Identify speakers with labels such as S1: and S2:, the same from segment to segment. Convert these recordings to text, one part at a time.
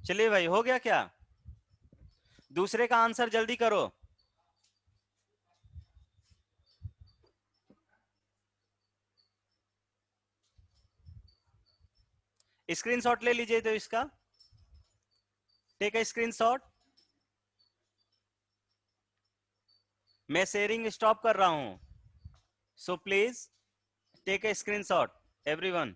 S1: चलिए भाई, हो गया क्या? दूसरे का आंसर जल्दी करो। स्क्रीनशॉट ले लीजिए तो इसका, टेक अ स्क्रीनशॉट। मैं शेयरिंग स्टॉप कर रहा हूं, so please take a screenshot everyone.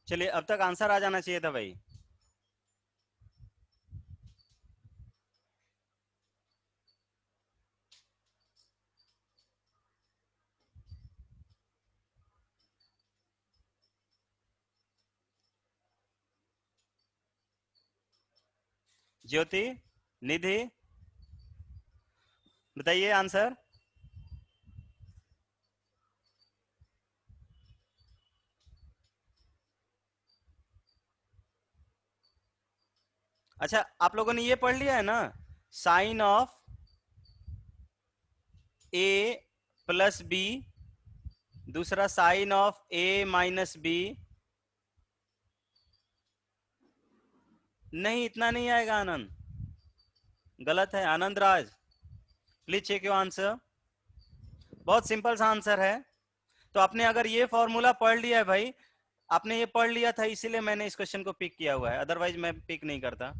S1: चलिए, अब तक आंसर आ जाना चाहिए था भाई। ज्योति, निधि, बताइए आंसर। अच्छा, आप लोगों ने ये पढ़ लिया है ना, sine of A plus B, दूसरा sine of A minus B. नहीं, इतना नहीं आएगा आनंद, गलत है। Anand Raj, please check your answer. बहुत सिंपल सा आंसर है। तो आपने अगर ये फॉर्मूला पढ़ लिया है भाई, आपने ये पढ़ लिया था इसीलिए मैंने इस क्वेश्चन को पिक किया हुआ है, अदरवाइज मैं पिक नहीं करता।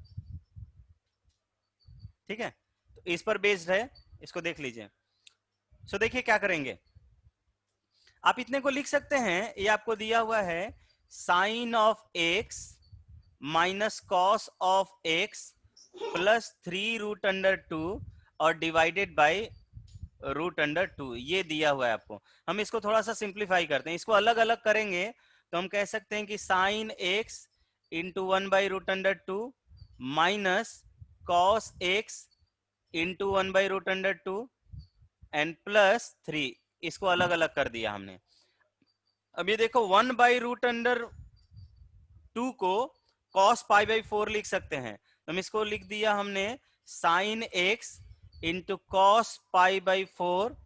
S1: ठीक है, तो इस पर बेस्ड है, इसको देख लीजिए। सो देखिए क्या करेंगे, आप इतने को लिख सकते हैं, ये आपको दिया हुआ है sine of x minus cos of x plus 3√2 और डिवाइडेड बाई √2, ये दिया हुआ है आपको। हम इसको थोड़ा सा सिंप्लीफाई करते हैं, इसको अलग अलग करेंगे तो हम कह सकते हैं कि sine x into 1/√2 minus cos x into 1/√2 and plus 3, इसको अलग अलग कर दिया हमने। अब ये देखो 1/√2 को cos π/4 लिख सकते हैं, तो हम इसको लिख दिया हमने sine x into cos π/4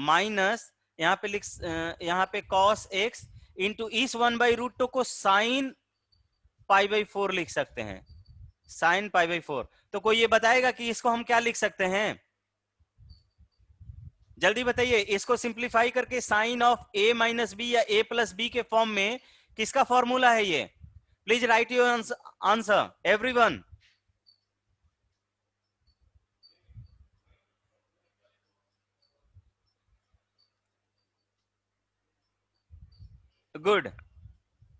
S1: minus यहाँ पे cos x इंटू इस 1/√2 को साइन π/4 लिख सकते हैं, साइन π/4। तो कोई ये बताएगा कि इसको हम क्या लिख सकते हैं? जल्दी बताइए, इसको सिंप्लीफाई करके sine of A minus B या ए प्लस बी के फॉर्म में किसका फॉर्मूला है ये? Please write your answer everyone. Good,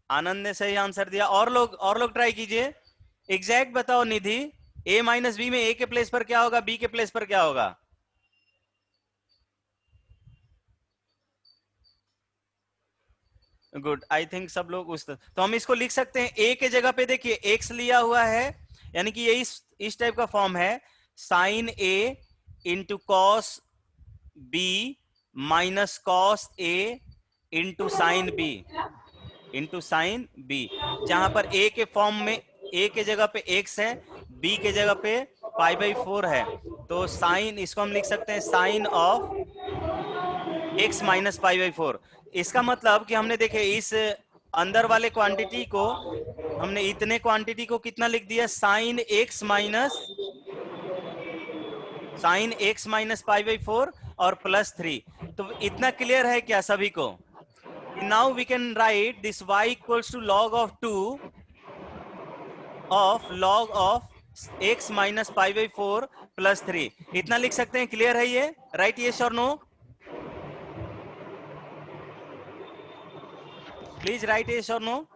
S1: Anand ने सही आंसर दिया। और लोग ट्राई कीजिए, एग्जैक्ट बताओ निधि, ए माइनस बी में ए के प्लेस पर क्या होगा, बी के प्लेस पर क्या होगा? गुड, आई थिंक सब लोग उस तो हम इसको लिख सकते हैं a के जगह पे देखिए x लिया हुआ है, यानी कि ये इस टाइप का फॉर्म है, sine a into cos b minus cos a into sine b into sine b, जहां पर a के फॉर्म में a के जगह पे x है, b के जगह पे π/4 है, तो साइन इसको हम लिख सकते हैं साइन ऑफ x माइनस π/4। इसका मतलब कि हमने देखे इस अंदर वाले क्वांटिटी को, हमने इतने क्वांटिटी को कितना लिख दिया, साइन x माइनस π/4 और प्लस 3। तो इतना क्लियर है क्या सभी को? Now we can write this y equals to log of 2 of log of x minus π/4 plus 3। इतना लिख सकते हैं, क्लियर है ये? राइट यस और नो? प्लीज राइट यस और नो।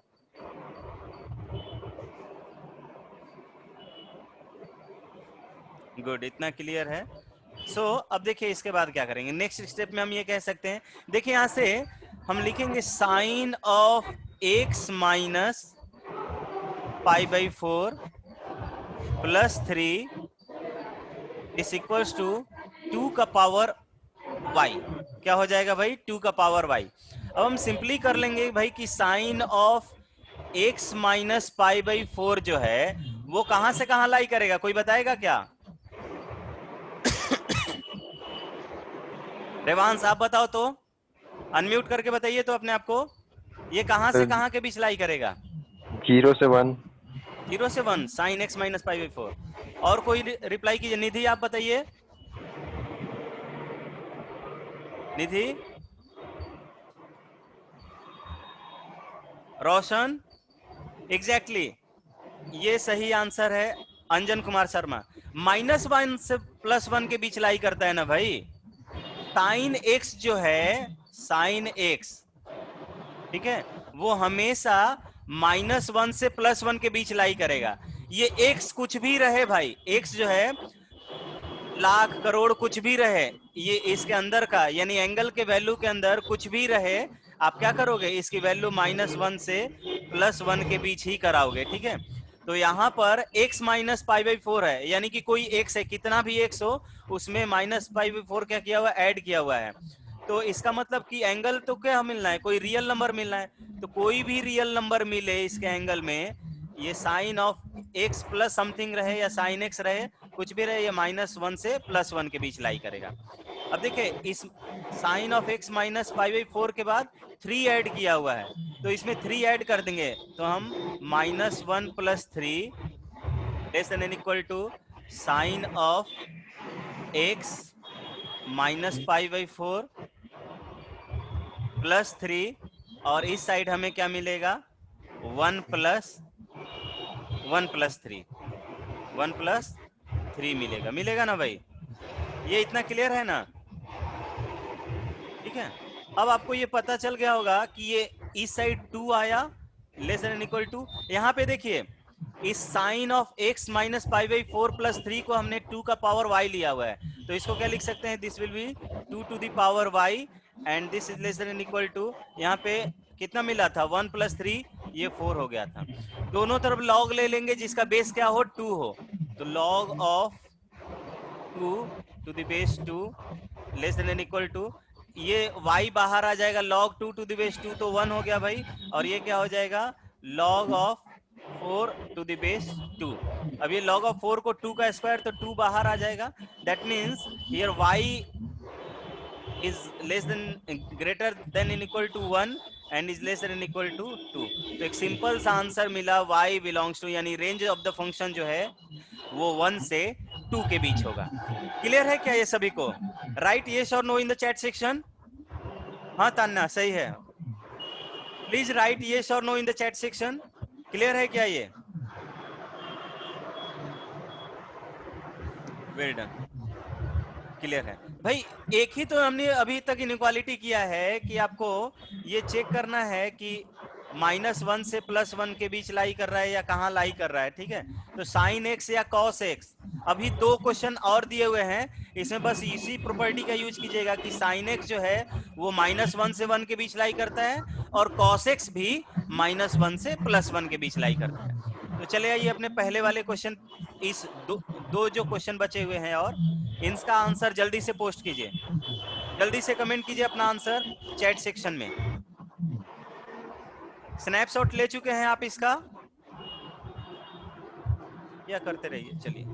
S1: गुड, इतना क्लियर है। अब देखिए इसके बाद क्या करेंगे, नेक्स्ट स्टेप में हम ये कह सकते हैं, देखिए यहां से हम लिखेंगे sine of x minus π/4 plus 3 is equals to 2 का पावर y। क्या हो जाएगा भाई? 2 का पावर y। अब हम सिंपली कर लेंगे भाई कि साइन ऑफ x माइनस π/4 जो है वो कहां से कहां लाई करेगा, कोई बताएगा क्या? रेवांश आप बताओ तो, अनम्यूट करके बताइए तो अपने आप को, ये कहां से कहां के बीच लाई करेगा?
S2: 0 से 1।
S1: 0 से 1 साइन x माइनस π/4। और कोई रिप्लाई कीजिए, निधि आप बताइए, निधि, रोशन, एग्जैक्टली ये सही आंसर है। अंजन कुमार शर्मा, -1 से +1 के बीच लाई करता है ना भाई। साइन x जो है, साइन x, ठीक है, वो हमेशा -1 से +1 के बीच लाई करेगा। ये x कुछ भी रहे भाई, x जो है लाख करोड़ कुछ भी रहे, ये इसके अंदर का यानी एंगल के वैल्यू के अंदर कुछ भी रहे, आप क्या करोगे, इसकी वैल्यू -1 से +1 के बीच ही कराओगे, ठीक है। तो यहाँ पर x माइनस π/4 है, यानी कि कोई x है, कितना भी x हो उसमें माइनस π/4 क्या किया हुआ, ऐड किया हुआ है। तो इसका मतलब कि एंगल तो क्या मिलना है, कोई रियल नंबर मिलना है। तो कोई भी रियल नंबर मिले इसके एंगल में, ये sine of x plus something रहे या साइन x रहे, कुछ भी रहे, ये -1 से +1 के बीच लाई करेगा। अब देखिए इस साइन ऑफ x माइनस π/4 के बाद 3 ऐड किया हुआ है, तो इसमें 3 ऐड कर देंगे तो हम -1 + 3 less than N equal to sine of x minus π/4 plus 3, और इस साइड हमें क्या मिलेगा, 1 + 3 मिलेगा ना भाई। ये इतना क्लियर है ना? ठीक है, अब आपको ये पता चल गया होगा कि ये इस साइड 2 आया लेस देन इक्वल टू, यहाँ पे देखिए इस sine of x minus π/4 plus 3 को हमने 2 का पावर y लिया हुआ है, तो इसको क्या लिख सकते हैं, this will be 2 to the power y and this is less than equal to, यहाँ पे कितना मिला था, 1 + 3, ये 4 हो गया था। दोनों तरफ लॉग ले लेंगे जिसका बेस क्या हो, 2 हो, तो log of 2 to the base 2 less than equal to, ये y बाहर आ जाएगा, log 2 to the base 2 तो 1 हो गया भाई, और ये क्या हो जाएगा, log of 4 to the base 2। अब ये log ऑफ 4 को 2 का स्क्वायर, तो 2 बाहर आ जाएगा, that means here y is less than greater than and equal to 1 and is less than and equal to 2। तो एक सिंपल सा आंसर मिला, y बिलोंग्स टू, यानी रेंज ऑफ द फंक्शन जो है वो 1 से 2 के बीच होगा। क्लियर है क्या ये सभी को? राइट यस और no in the chat section. हाँ तान्या सही है, प्लीज राइट यस और no in the chat section. Clear है क्या ये? वेल डन, क्लियर है भाई। एक ही तो हमने अभी तक इनइक्वालिटी किया है कि आपको ये चेक करना है कि -1 से +1 के बीच लाई कर रहा है या कहाँ लाई कर रहा है, ठीक है। तो sin x या cos x, अभी 2 क्वेश्चन और दिए हुए हैं, इसमें बस इसी प्रॉपर्टी का यूज कीजिएगा कि sin x जो है वो -1 से 1 के बीच लाई करता है और cos x भी -1 से +1 के बीच लाई करता है। तो चले आइए अपने पहले वाले क्वेश्चन, इस दो जो क्वेश्चन बचे हुए हैं और इनका आंसर जल्दी से पोस्ट कीजिए, जल्दी से कमेंट कीजिए अपना आंसर चैट सेक्शन में। स्नैपशॉट ले चुके हैं आप इसका या करते रहिए, चलिए।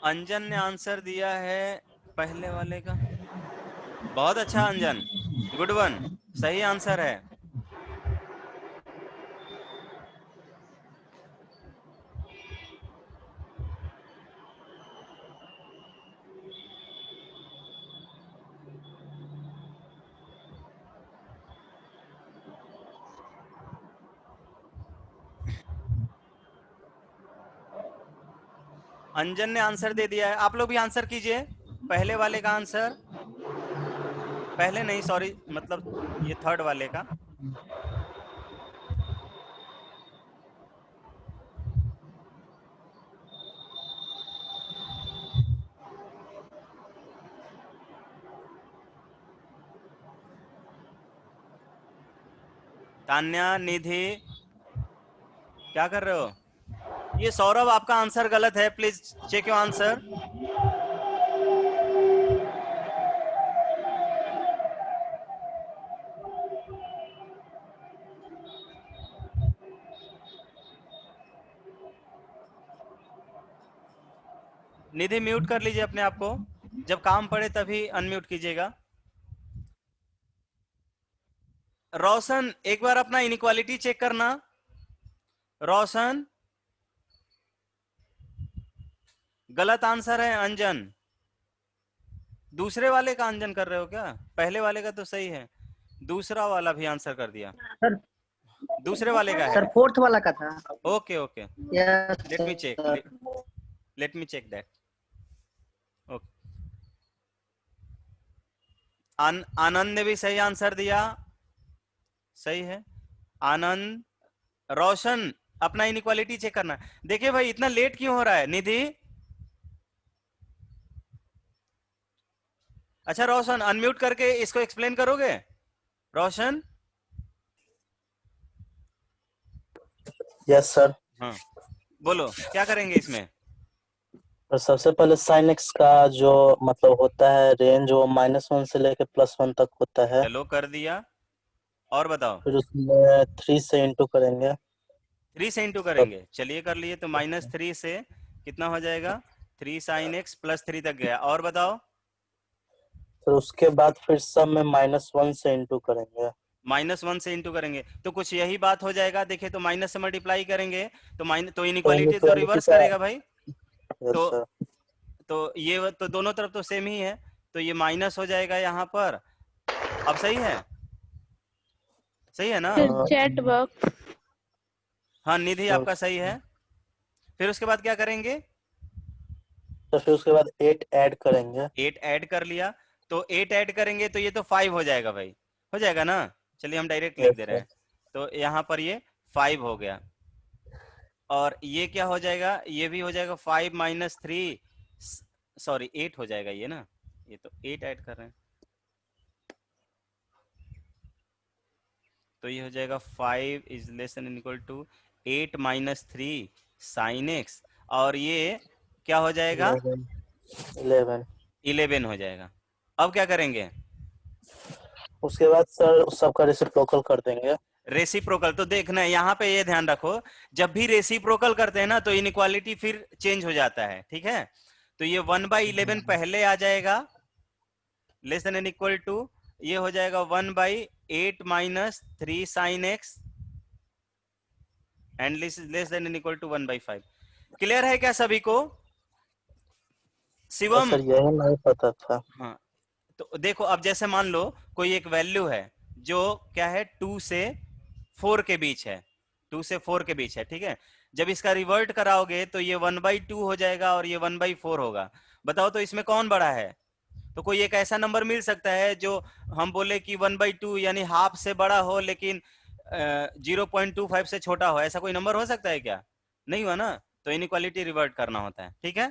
S1: अंजन ने आंसर दिया है पहले वाले का, बहुत अच्छा अंजन, गुड वन, सही आंसर है। अंजन ने आंसर दे दिया है, आप लोग भी आंसर कीजिए पहले वाले का आंसर, पहले नहीं सॉरी, मतलब ये थर्ड वाले का। तान्या, निधि, क्या कर रहे हो? ये सौरभ आपका आंसर गलत है, please check your answer. Nidhi mute कर लीजिए अपने आप को, जब काम पड़े तभी अनम्यूट कीजिएगा। रोशन एक बार अपना इनइक्वालिटी चेक करना, रोशन। गलत आंसर है अंजन, दूसरे वाले का अंजन कर रहे हो क्या? पहले वाले का तो सही है, दूसरा वाला भी आंसर कर दिया
S2: सर।
S1: दूसरे वाले का है
S2: सर फोर्थ वाला का था।
S1: Okay okay,
S2: yes
S1: let me check, let me check that. Okay, Anand ने भी सही आंसर दिया, सही है आनंद। रोशन अपना इनइक्वालिटी चेक करना। देखिए भाई इतना लेट क्यों हो रहा है निधि? अच्छा रोशन अनम्यूट करके इसको एक्सप्लेन करोगे रोशन?
S3: Yes sir.
S1: हाँ बोलो क्या करेंगे इसमें?
S3: तो सबसे पहले साइन एक्स का जो मतलब होता है रेंज, वो -1 से लेके +1 तक होता है।
S1: चलो कर दिया, और बताओ।
S3: फिर उसमें 3 से इंटू करेंगे।
S1: 3 से इंटू करेंगे, चलिए कर लिए। तो -3 से कितना हो जाएगा? 3 sin x +3 तक गया, और बताओ।
S3: फिर उसके बाद फिर सब में -1 से इंटू करेंगे।
S1: -1 से इंटू करेंगे तो कुछ यही बात हो जाएगा। देखिए तो माइनस से मल्टीप्लाई करेंगे तो
S3: तो
S1: इनइक्वालिटी तो
S3: इनइक्वालिटी
S1: रिवर्स
S3: का,
S1: करेगा भाई।
S3: यस
S1: तो
S3: सर।
S1: तो ये तो दोनों तरफ तो सेम ही है, तो ये माइनस हो जाएगा यहाँ पर। अब सही है, सही है ना?
S4: Chat box.
S1: हाँ निधि आपका सही है। फिर उसके बाद क्या करेंगे?
S3: तो फिर उसके बाद 8 ऐड करेंगे।
S1: 8 ऐड कर लिया, तो 8 ऐड करेंगे तो ये तो 5 हो जाएगा भाई, हो जाएगा ना? चलिए हम डायरेक्ट लिख
S3: यस
S1: दे रहे
S3: सर।
S1: हैं। तो यहाँ पर ये 5 हो गया, और ये क्या हो जाएगा? ये भी हो जाएगा 5 - 3, सॉरी 8 हो जाएगा ये ना, ये तो 8 ऐड कर रहे हैं, तो ये हो जाएगा 5 is less than equal to 8 - 3 sin x, और ये क्या हो जाएगा? 11 हो जाएगा। अब क्या करेंगे?
S3: उसके बाद सर सबका रेसिप्रोकल कर देंगे।
S1: रेसिप्रोकल तो देखना है, यहाँ पे ये ध्यान रखो, जब भी रेसिप्रोकल करते हैं ना तो इनइक्वालिटी फिर चेंज हो जाता है, ठीक है? तो ये 1/11 पहले आ जाएगा, less than N equal to, ये हो जाएगा 1/8 - 3 sin x and less than N equal to 1/5। Clear है क्या सभी को? शिवम?
S3: सर यही नहीं पता था।
S1: हाँ, तो देखो अब जैसे मान लो कोई एक वैल्यू है जो क्या है 2 से 4 के बीच है, 2 से 4 के बीच है, ठीक है। जब इसका रिवर्ट कराओगे तो ये 1/2 हो जाएगा और ये 1/4 होगा। बताओ तो इसमें कौन बड़ा है? तो कोई एक ऐसा नंबर मिल सकता है जो हम बोले कि 1/2 यानी हाफ से बड़ा हो लेकिन 0.25 से छोटा हो, ऐसा कोई नंबर हो सकता है क्या? नहीं हुआ ना, तो इनइक्वालिटी रिवर्ट करना होता है, ठीक है।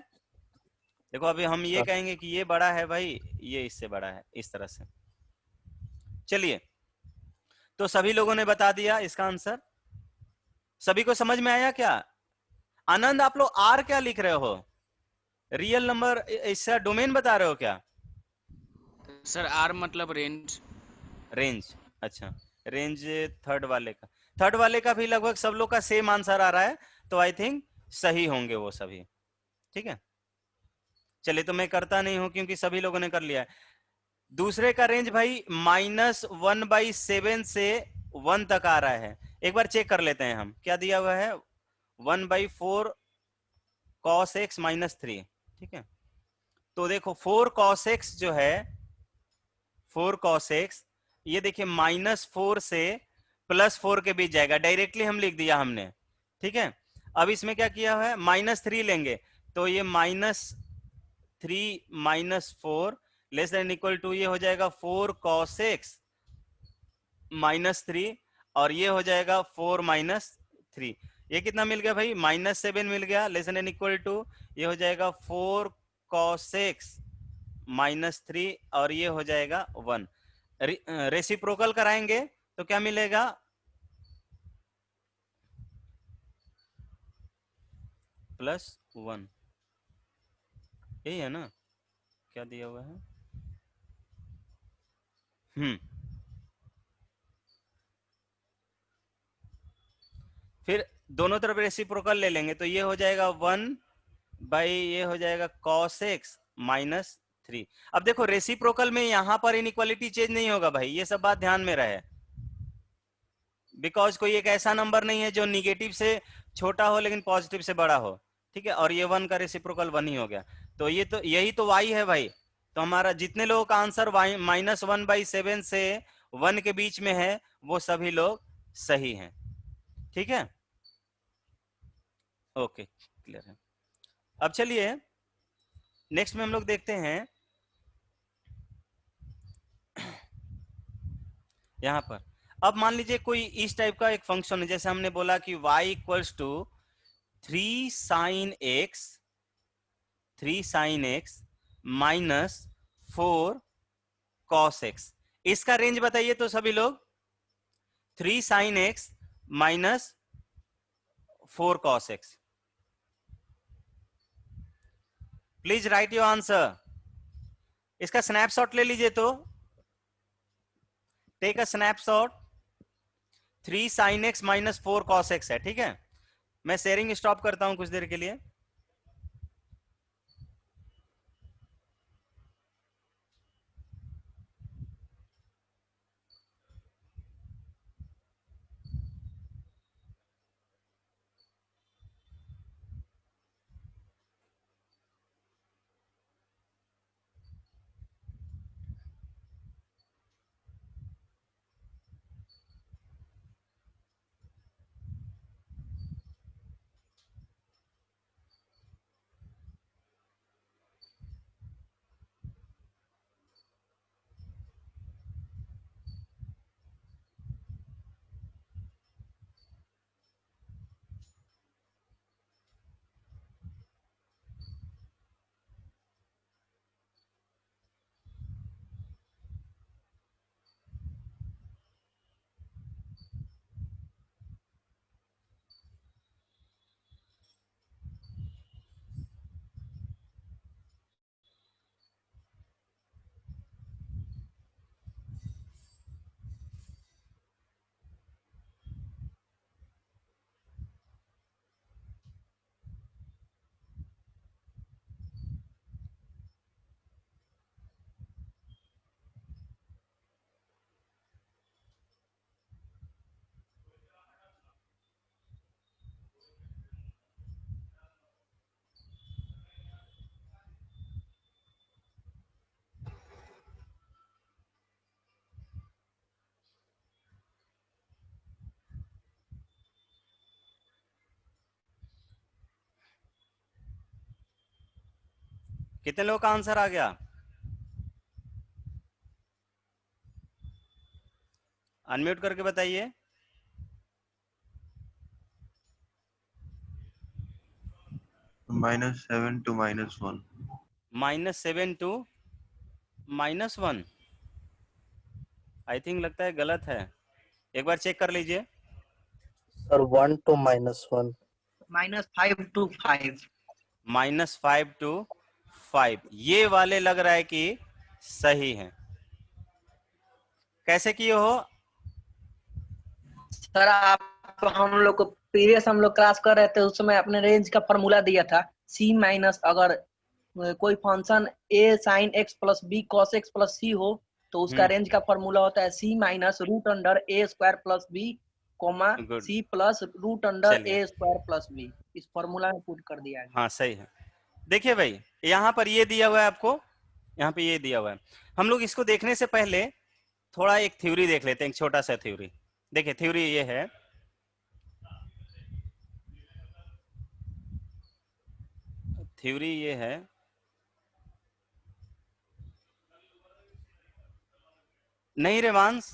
S1: देखो अभी हम ये
S3: सर
S1: कहेंगे कि ये बड़ा है भाई, ये इससे बड़ा है, इस तरह से। चलिए, तो सभी लोगों ने बता दिया इसका आंसर, सभी को समझ में आया क्या? आनंद, आप लोग आर क्या लिख रहे हो? रियल नंबर, इसका डोमेन बता रहे हो क्या?
S4: सर आर मतलब रेंज।
S1: रेंज, अच्छा। रेंज थर्ड वाले का भी लगभग सब लोग का सेम आंसर आ रहा है, तो आई थिंक सही होंगे वो सभी, ठीक है। चलिए, तो मैं करता नहीं हूं क्योंकि सभी लोगों ने कर लिया है। दूसरे का रेंज भाई -1/7 से 1 तक आ रहा है। एक बार चेक कर लेते हैं हम, क्या दिया हुआ है? 1/4 cos x -3, ठीक है। तो देखो 4 cos x जो है, 4 cos x, ये देखिए -4 से +4 के बीच जाएगा, डायरेक्टली हम लिख दिया हमने, ठीक है। अब इसमें क्या किया हुआ है, -3 लेंगे, तो ये -3 -4 लेस देन इक्वल टू ये हो जाएगा 4 cos x -3, और ये हो जाएगा 4 -3। ये कितना मिल गया भाई? -7 मिल गया, लेस देन इक्वल टू ये हो जाएगा 4 cos x -3, और ये हो जाएगा 1। रेसिप्रोकल कराएंगे तो क्या मिलेगा? +1, यही है ना? क्या दिया हुआ है? फिर दोनों तरफ रेसिप्रोकल ले लेंगे, तो ये हो जाएगा 1 ये हो जाएगा cos x -3। अब देखो रेसिप्रोकल में यहां पर इनइक्वालिटी चेंज नहीं होगा भाई, ये सब बात ध्यान में रहे, बिकॉज कोई एक ऐसा नंबर नहीं है जो निगेटिव से छोटा हो लेकिन पॉजिटिव से बड़ा हो, ठीक है। और ये 1 का रेसिप्रोकल 1 ही हो गया, तो ये तो यही तो y है भाई। तो हमारा जितने लोगों का आंसर -1/7 से 1 के बीच में है, वो सभी लोग सही हैं, ठीक है। ओके, क्लियर है। अब चलिए नेक्स्ट में हम लोग देखते हैं यहां पर। अब मान लीजिए कोई इस टाइप का एक फंक्शन है, जैसे हमने बोला कि y equals to 3 sin x -4 cos x। इसका रेंज बताइए तो सभी लोग। 3 sin x -4 cos x। Please write your answer. इसका स्नैपशॉट ले लीजिए, तो take a snapshot. 3 sin x -4 cos x है, ठीक है। मैं शेयरिंग स्टॉप करता हूं कुछ देर के लिए। कितने लोगों का आंसर आ गया? अनम्यूट करके बताइए।
S5: -7 to -1।
S1: -7 to -1। आई थिंक लगता है गलत है, एक बार चेक कर लीजिए।
S3: Sir 1 to -1।
S2: -5 to 5।
S1: -5 to 5, ये वाले लग रहा है कि सही है। कैसे किए हो?
S2: सर आप हम लोग को प्रीवियस हम लोग क्लास कर रहे थे, उस समय अपने रेंज का फॉर्मूला दिया था C- अगर कोई function a sin x plus b cos x plus c हो तो उसका रेंज का फॉर्मूला होता है C-√a² plus b,
S1: good,
S2: c plus
S1: चलिए,
S2: √a² प्लस b। इस फॉर्मूला में पुट कर दिया गया।
S1: हाँ सही है। देखिए भाई, यहाँ पर ये दिया हुआ है आपको, यहाँ पे ये दिया हुआ है। हम लोग इसको देखने से पहले थोड़ा एक थ्योरी देख लेते हैं, एक छोटा सा थ्योरी। देखिए थ्योरी ये है, थ्योरी ये है, नहीं रेवांश,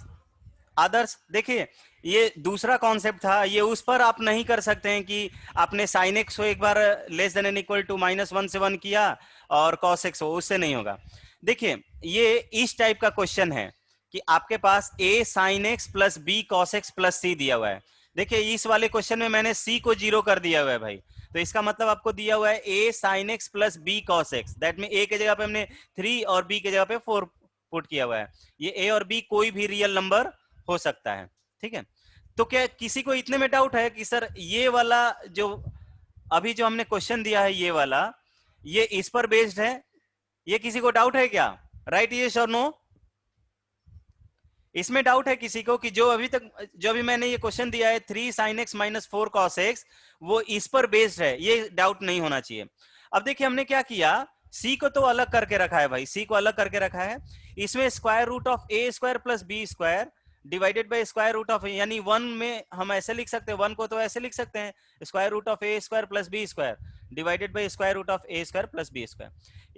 S1: आदर्श, देखिए ये दूसरा कॉन्सेप्ट था, ये उस पर आप नहीं कर सकते हैं कि आपने साइन एक्स को एक बार less than N equal to -1 से 1 किया और कॉस एक्स हो, उससे नहीं होगा। देखिए ये इस टाइप का क्वेश्चन है कि आपके पास a sin x plus b cos x plus c दिया हुआ है। देखिए इस वाले क्वेश्चन में मैंने c को 0 कर दिया हुआ है भाई, तो इसका मतलब आपको दिया हुआ है a sin x plus b cos x, that में a के जगह पे हमने 3 और b के जगह पे 4 पुट किया हुआ है। ये a और b कोई भी रियल नंबर हो सकता है, ठीक है। तो क्या किसी को इतने में डाउट है कि सर ये वाला जो अभी जो हमने क्वेश्चन दिया है ये वाला, ये इस पर बेस्ड है? ये किसी को डाउट है क्या? राइट यस और नो? इसमें डाउट है किसी को कि जो अभी मैंने ये क्वेश्चन दिया है 3 sin x minus 4 cos x, वो इस पर बेस्ड है? ये डाउट नहीं होना चाहिए। अब देखिए हमने क्या किया, c को तो अलग करके रखा है भाई, c को अलग करके रखा है। इसमें square root of a² plus b² divided by square root of, यानी 1 में हम ऐसे लिख सकते हैं, 1 को तो ऐसे लिख सकते हैं square root of a² plus b² divided by square root of a² plus b²।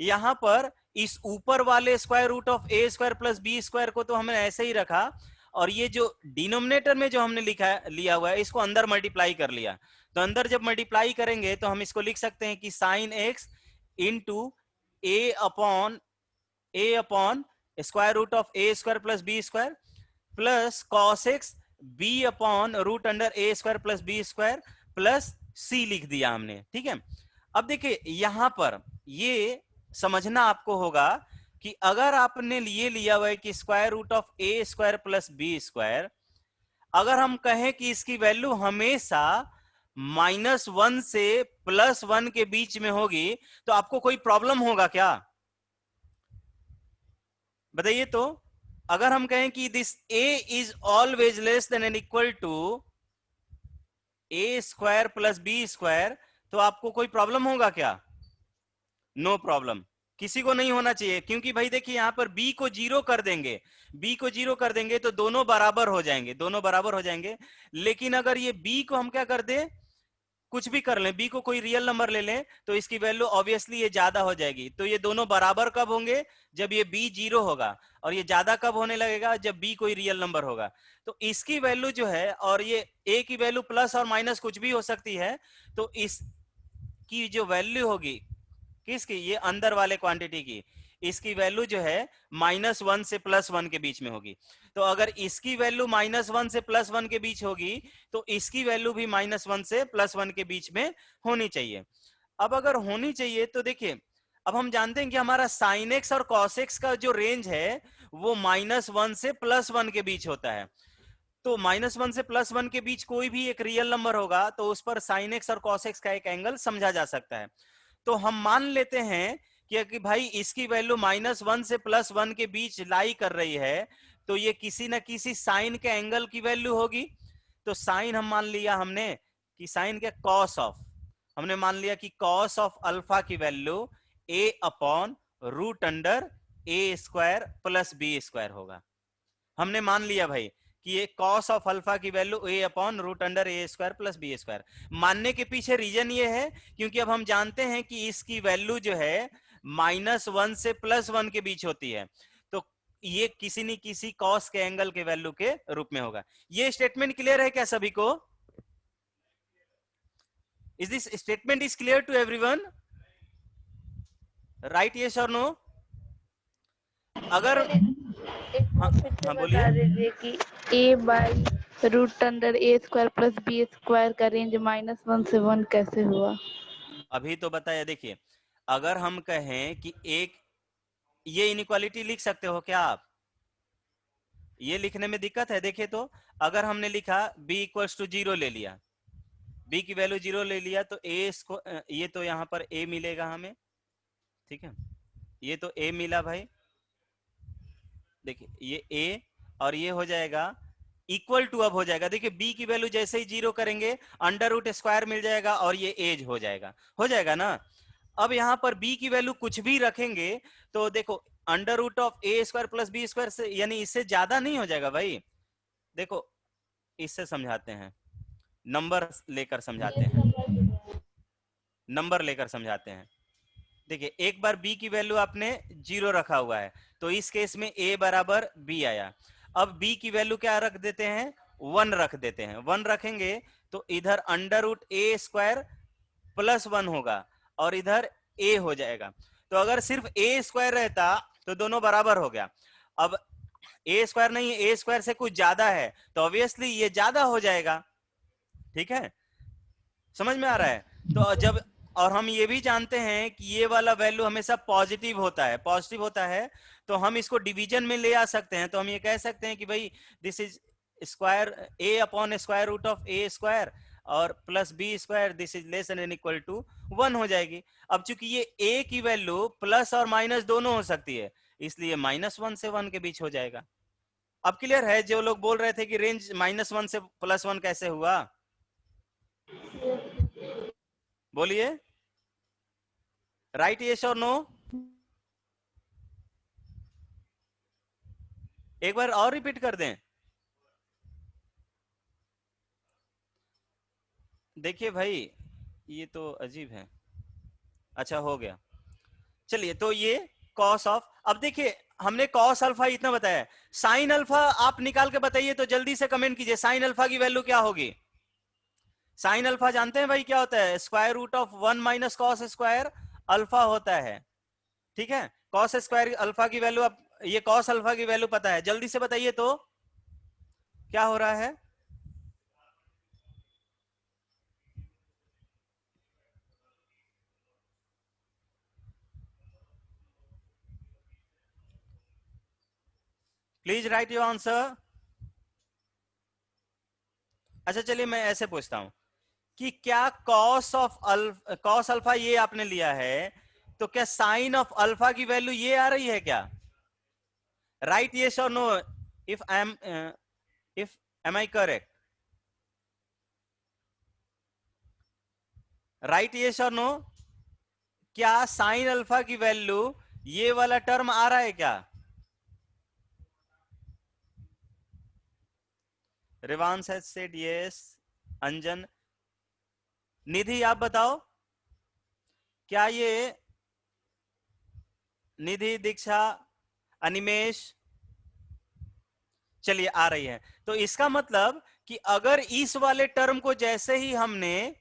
S1: यहां पर इस ऊपर वाले square root of a² plus b² को तो हमने ऐसे ही रखा, और ये जो डिनोमिनेटर में जो हमने लिया हुआ है इसको अंदर मल्टीप्लाई कर लिया। तो अंदर जब मल्टीप्लाई करेंगे तो हम इसको लिख सकते हैं कि sine x into a upon square root of a² plus b² plus cos x b upon root under a² plus b² plus c लिख दिया हमने, ठीक है। अब देखिए यहां पर ये समझना आपको होगा कि अगर आपने ये लिया हुआ है कि square root of a² plus b², अगर हम कहें कि इसकी वैल्यू हमेशा -1 से +1 के बीच में होगी तो आपको कोई प्रॉब्लम होगा क्या? बताइए तो। अगर हम कहें कि this a is always less than and equal to a² plus b², तो आपको कोई प्रॉब्लम होगा क्या? नो प्रॉब्लम, किसी को नहीं होना चाहिए, क्योंकि भाई देखिए यहां पर b को 0 कर देंगे, b को 0 कर देंगे तो दोनों बराबर हो जाएंगे, दोनों बराबर हो जाएंगे। लेकिन अगर ये b को हम क्या कर दे, कुछ भी कर लें, b को कोई रियल नंबर ले लें तो इसकी वैल्यू ऑब्वियसली ये ज्यादा हो जाएगी। तो ये दोनों बराबर कब होंगे? जब ये b 0 होगा, और ये ज्यादा कब होने लगेगा? जब b कोई रियल नंबर होगा। तो इसकी वैल्यू जो है, और ये a की वैल्यू प्लस और माइनस कुछ भी हो सकती है, तो इसकी जो वैल्यू होगी, किसकी? ये अंदर वाले क्वांटिटी की, इसकी वैल्यू जो है -1 से +1 के बीच में होगी। तो अगर इसकी वैल्यू -1 से +1 के बीच होगी तो इसकी वैल्यू भी -1 से +1 के बीच में होनी चाहिए। अब अगर होनी चाहिए तो देखिए, अब हम जानते हैं कि हमारा sin x और cos x का जो रेंज है वो -1 से +1 के बीच होता है। तो -1 से +1 के बीच कोई भी एक रियल नंबर होगा तो उस पर sin x और cos x का एक एंगल समझा जा सकता है। तो हम मान लेते हैं कि भाई इसकी वैल्यू -1 से +1 के बीच लाई कर रही है, तो ये किसी ना किसी साइन के एंगल की वैल्यू होगी। तो साइन हम मान लिया हमने कि साइन के कॉस ऑफ, हमने मान लिया कि कॉस ऑफ अल्फा की value a upon root under a² plus b² होगा। हमने मान लिया भाई कि ये cos ऑफ अल्फा की value a upon root under a² plus b²। मानने के पीछे रीजन ये है क्योंकि अब हम जानते हैं कि इसकी वैल्यू जो है -1 से +1 के बीच होती है, तो ये किसी न किसी कॉस के एंगल के वैल्यू के रूप में होगा। ये स्टेटमेंट क्लियर है क्या सभी को? Is this statement is clear to everyone? Right, yes और नो? अगर हाँ,
S5: बता दीजिए कि a/√a² + b² का रेंज -1 से 1 कैसे हुआ?
S1: अभी तो बताया। देखिए, अगर हम कहें कि एक, ये इनइक्वालिटी लिख सकते हो क्या आप? ये लिखने में दिक्कत है? देखिए तो अगर हमने लिखा b = 0 ले लिया, b की वैल्यू 0 ले लिया, तो ये तो यहां पर a मिलेगा हमें, ठीक है, ये तो a मिला भाई। देखिए ये a और ये हो जाएगा इक्वल टू, अब हो जाएगा, देखिए b की वैल्यू जैसे ही 0 करेंगे √² मिल जाएगा और ये एज हो जाएगा ना। अब यहां पर b की वैल्यू कुछ भी रखेंगे तो देखो √a² + b² से, यानी इससे ज्यादा नहीं हो जाएगा भाई। देखो इससे समझाते हैं, नंबर लेकर समझाते हैं। देखिए एक बार b की वैल्यू आपने 0 रखा हुआ है, तो इस केस में a बराबर b आया। अब b की वैल्यू क्या रख देते हैं? 1 रख देते हैं। 1 रखेंगे तो इधर √a² + 1 होगा और इधर a हो जाएगा। तो अगर सिर्फ a² रहता तो दोनों बराबर हो गया। अब a² नहीं, a² से कुछ ज्यादा है तो ऑब्वियसली ये ज्यादा हो जाएगा। ठीक है, समझ में आ रहा है? तो जब, और हम ये भी जानते हैं कि ये वाला वैल्यू हमेशा पॉजिटिव होता है, तो हम इसको डिवीजन में ले आ सकते हैं। तो हम ये कह सकते हैं कि भाई दिस इज स्क्वायर a/√a² और +b², this is less than equal to 1 हो जाएगी। अब चूंकि ये a की वैल्यू प्लस और माइनस दोनों हो सकती है, इसलिए -1 से 1 के बीच हो जाएगा। अब क्लियर है? जो लोग बोल रहे थे कि रेंज -1 से +1 कैसे हुआ, बोलिए राइट, यस और नो? एक बार और रिपीट कर दें। देखिए भाई ये तो अजीब है। अच्छा हो गया, चलिए। तो ये कॉस ऑफ, अब देखिए हमने कॉस अल्फा इतना बताया, साइन अल्फा आप निकाल के बताइए तो जल्दी से कमेंट कीजिए। साइन अल्फा की वैल्यू क्या होगी? साइन अल्फा जानते हैं भाई क्या होता है? √1 - cos² अल्फा होता है। ठीक है, cos² अल्फा की वैल्यू, अब ये cos अल्फा की वैल्यू पता है, जल्दी से बताइए तो क्या हो रहा है? Please write your answer. अच्छा चलिए मैं ऐसे पूछता हूं कि क्या cos अल्फा ये आपने लिया है, तो क्या साइन ऑफ अल्फा की वैल्यू ये आ रही है क्या? राइट, यस और no? If am I correct? Right, yes और नो? क्या साइन अल्फा की वैल्यू ये वाला टर्म आ रहा है क्या? Rivansh has said yes. Anjan, Nidhi आप बताओ, क्या ये, निधि, दीक्षा, अनिमेश, चलिए आ रही है। तो इसका मतलब कि अगर इस वाले टर्म को जैसे ही हमने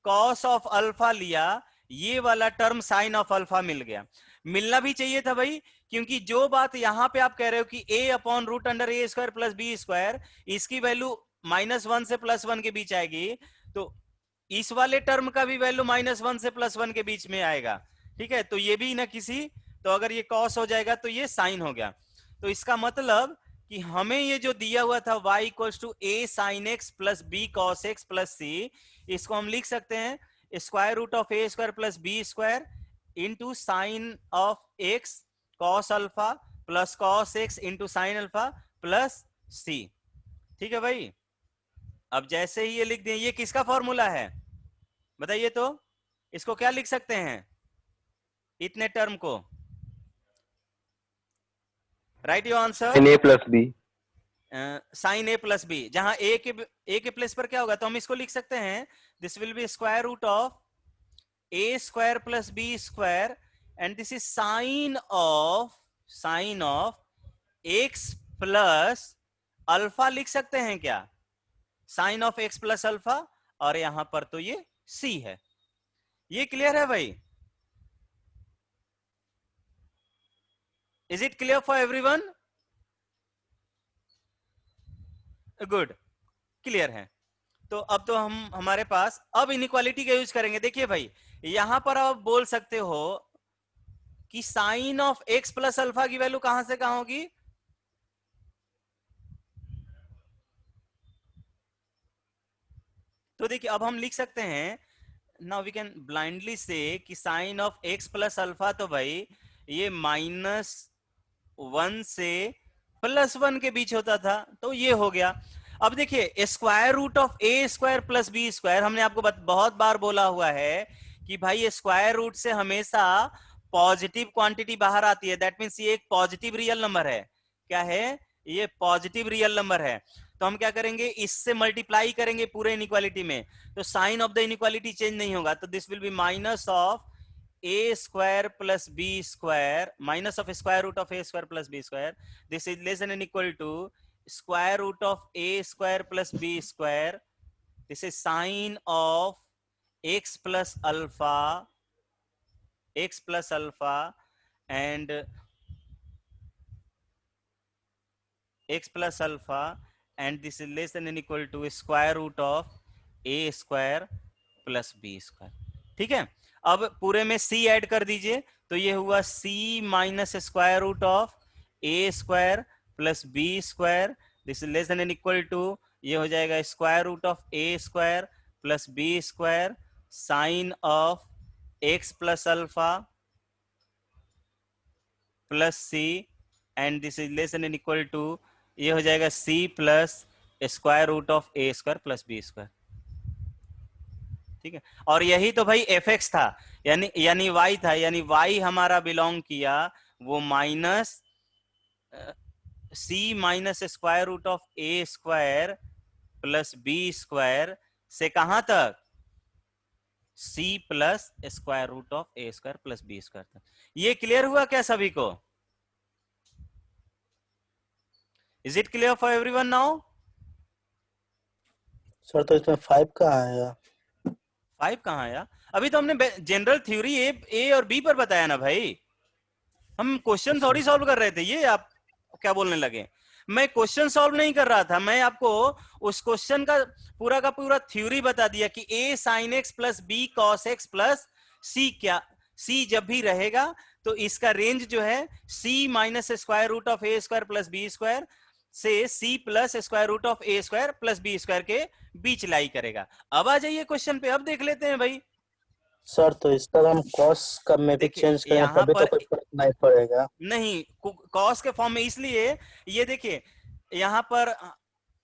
S1: कॉस ऑफ अल्फा लिया, ये वाला टर्म साइन ऑफ अल्फा मिल गया। मिलना भी चाहिए था भाई, क्योंकि जो बात यहां पे आप कह रहे हो कि a/√a² + b², इसकी वैल्यू -1 से +1 के बीच आएगी, तो इस वाले टर्म का भी वैल्यू -1 से +1 के बीच में आएगा। ठीक है, तो ये भी ना किसी, तो अगर ये कॉस हो जाएगा तो ये साइन हो गया। तो इसका मतलब कि हमें ये जो दिया हुआ था y = a sin x + b cos x + c, इसको हम लिख सकते हैं √a² + b² into sine of x cos alpha + cos x into sine alpha + c। ठीक है भाई, अब जैसे ही ये लिख दें, ये किसका फॉर्मूला है बताइए तो? इसको क्या लिख सकते हैं इतने टर्म को? Right your answer.
S6: sin a plus b।
S1: Sine a + b, जहां a के प्लेस पर क्या होगा, तो हम इसको लिख सकते हैं this will be √a² + b² and this is sine of x plus alpha लिख सकते हैं क्या? Sine of x plus alpha, और यहां पर तो ये c है। ये क्लियर है भाई? Is it clear for everyone? Good, clear है। तो अब तो हमारे पास अब इनइक्वालिटी का यूज करेंगे। देखिए भाई, यहां पर आप बोल सकते हो कि sine of x plus alpha की वैल्यू कहां से कहां होगी? तो देखिए अब हम लिख सकते हैं, now we can blindly say कि sine of x plus alpha, तो भाई ये -1 से +1 के बीच होता था, तो ये हो गया। अब देखिए square root of a square plus b square, हमने आपको बहुत बार बोला हुआ है कि भाई स्क्वायर रूट से हमेशा पॉजिटिव क्वांटिटी बाहर आती है। दैट मीन्स ये एक पॉजिटिव रियल नंबर है। क्या है? ये पॉजिटिव रियल नंबर है। तो हम क्या करेंगे, इससे मल्टीप्लाई करेंगे पूरे इनइक्वालिटी में, तो sine of the inequality change नहीं होगा। तो this will be minus of a square plus b square, minus of square root of a square plus b square, this is less than and equal to square root of a square plus b square, this is sine of x plus alpha and x plus alpha, and this is less than and equal to square root of a square plus b square। ठीक है, अब पूरे में c add कर दीजिए, तो ये हुआ c minus square root of a square plus b square, this is less than and equal to, ये हो जाएगा square root of a square plus b square sine of x plus alpha plus c, and this is less than and equal to, ये हो जाएगा c plus square root of a square plus b square. ठीक है, और यही तो भाई fx था, यानी y था, यानी y हमारा बिलोंग किया वो minus c minus square root of a square plus b square से कहां तक? c plus square root of a square plus b square तक। ये क्लियर हुआ क्या सभी को? Is it clear for everyone now?
S3: Sir तो इसमें 5 कहाँ आया?
S1: 5 कहाँ आया? अभी तो हमने जनरल थ्योरी ए और बी पर बताया ना भाई, हम क्वेश्चन थोड़ी सॉल्व कर रहे थे। ये आप क्या बोलने लगे? मैं क्वेश्चन सॉल्व नहीं कर रहा था, मैं आपको उस क्वेश्चन का पूरा थ्योरी बता दिया कि a sin x plus b cos x plus c, क्या c जब भी रहेगा तो इसका रेंज जो है c minus square root of a square plus b square से c plus square root of a square plus b square के बीच लाई करेगा। अब आ जाइए क्वेश्चन पे, अब देख लेते हैं भाई।
S3: सर तो इसका हम कॉस का में भी
S1: देखिए,
S3: चेंज करें
S1: यहाँ
S3: तभी तो
S1: पर
S3: कोई फर्क नहीं पड़ेगा।
S1: नहीं, कॉस के फॉर्म में, इसलिए ये देखिए यहाँ पर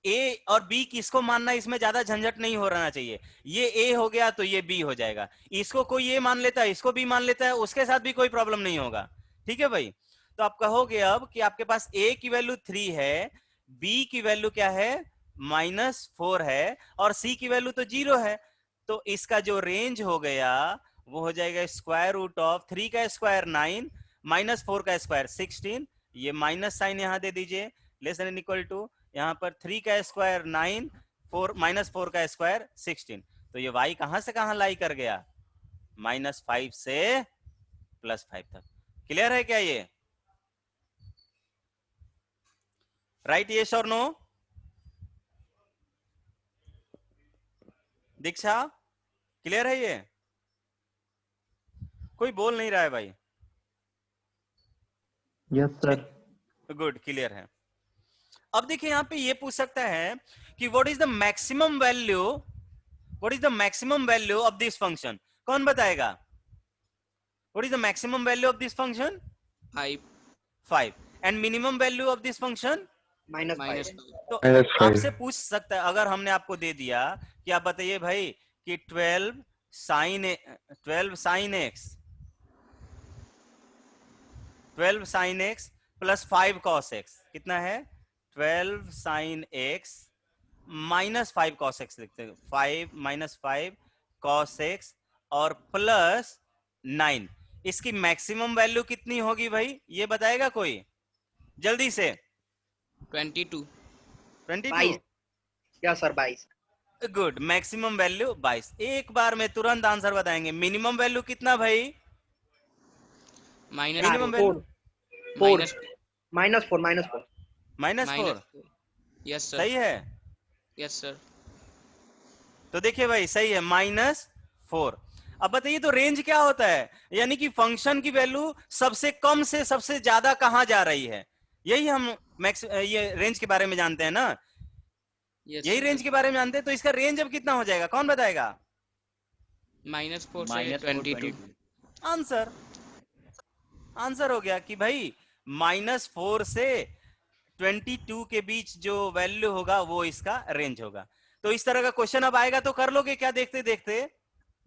S1: a और b किसको मानना, इसमें ज्यादा झंझट नहीं हो रहना चाहिए। ये a हो गया तो ये b हो जाएगा, इसको कोई a मान लेता है, इसको b मान लेता है, उसके साथ भी कोई प्रॉब्लम नहीं होगा। ठीक है भाई, तो आप कहोगे अब कि आपके पास a की वैल्यू 3 है, b की वैल्यू क्या है? -4 है, और c की वैल्यू तो 0 है, तो इसका जो रेंज हो गया वो हो जाएगा स्क्वायर रूट ऑफ 3 का स्क्वायर 9 माइनस 4 का स्क्वायर 16, ये माइनस साइन यहां दे दीजिए, लेस देन इक्वल टू, यहां पर 3 का स्क्वायर 9 4 माइनस 4 का स्क्वायर 16, तो ये y कहां से कहां लाई कर गया? -5 से +5 तक। क्लियर है क्या ये? राइट, यस और नो? दीक्षा, क्लियर है ये? कोई बोल नहीं रहा है भाई।
S6: Yes sir.
S1: गुड, क्लियर है। अब देखिए यहां पे ये पूछ सकता है कि what is the maximum value, what is the maximum value of this function? कौन बताएगा? What is the maximum value of this function? 5 and minimum value of this function
S2: -5।
S1: तो आपसे पूछ सकता है, अगर हमने आपको दे दिया कि आप बताइए भाई कि 12 sin x plus 5 cos x कितना है? 12 sin x minus 5 cos x लिखते हैं, 5 - 5 cos x और प्लस 9, इसकी मैक्सिमम वैल्यू कितनी होगी भाई, ये बताएगा कोई जल्दी से?
S4: 22।
S1: 22।
S2: 22। या सर 22।
S1: Good, maximum value 22। एक बार में तुरंत आंसर बताएंगे। मिनिमम वैल्यू कितना भाई?
S4: Minus
S1: minimum
S2: 4
S1: value
S2: 4
S4: minus
S2: -4
S1: -4।
S4: Yes sir.
S1: सही है?
S4: Yes sir.
S1: तो देखिए भाई सही है, -4। अब बताइए तो रेंज क्या होता है, यानी कि फंक्शन की वैल्यू सबसे कम से सबसे ज्यादा कहां जा रही है, यही हम मैक्स ये रेंज के बारे में जानते हैं ना,
S4: यस
S1: यही रेंज
S4: सर।
S1: के बारे में जानते हैं। तो इसका रेंज अब कितना हो जाएगा, कौन बताएगा?
S4: -4 से
S6: -4
S4: 22।
S6: 22।
S1: आंसर, आंसर हो गया कि भाई -4 से 22 के बीच जो वैल्यू होगा वो इसका रेंज होगा। तो इस तरह का क्वेश्चन अब आएगा तो कर लोगे क्या देखते देखते?